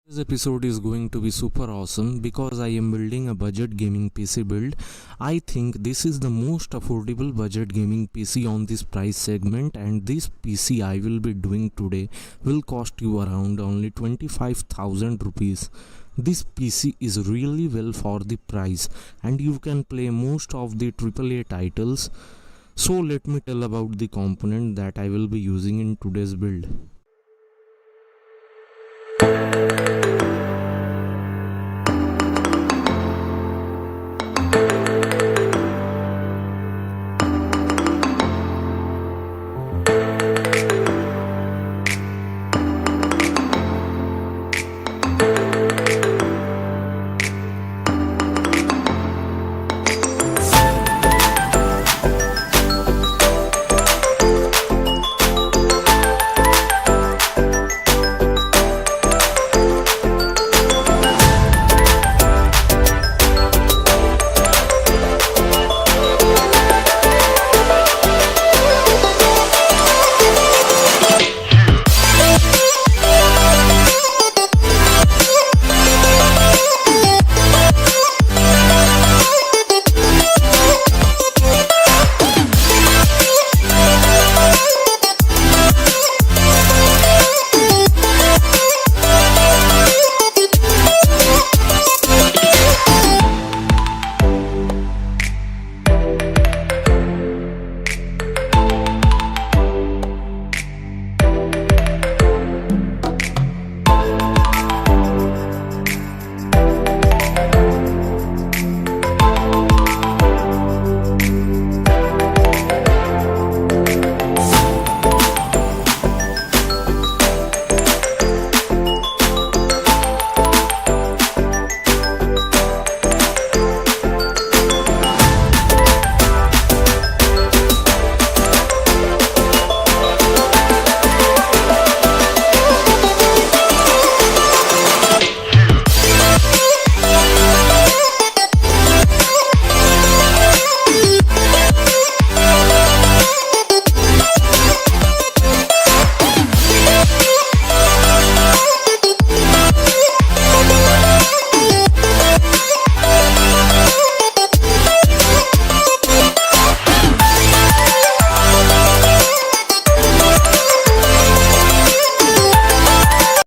This episode is going to be super awesome because I am building a budget gaming PC build. I think this is the most affordable budget gaming PC on this price segment, and this PC I will be doing today will cost you around only 25,000 rupees. This PC is really well for the price and you can play most of the AAA titles. So let me tell about the component that I will be using in today's build.